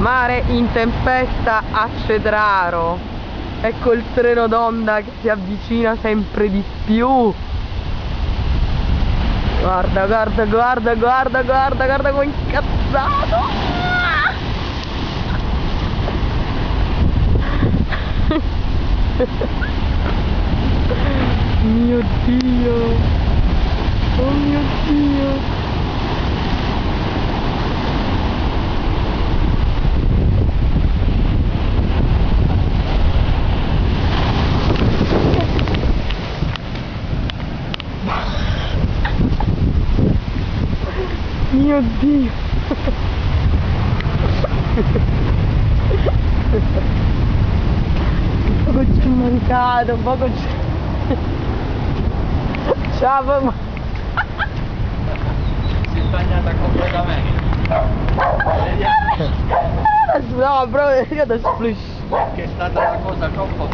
Mare in tempesta a Cedraro. Ecco il treno d'onda che si avvicina sempre di più. Guarda, guarda, guarda, guarda, guarda, guarda come incazzato. Mio Dio. Oh mio Dio. Mio Dio. Poco ci è mancato, poco ci... Ciao. Si è tagliata completamente. No, bro, io da splish. Che è stata una cosa troppo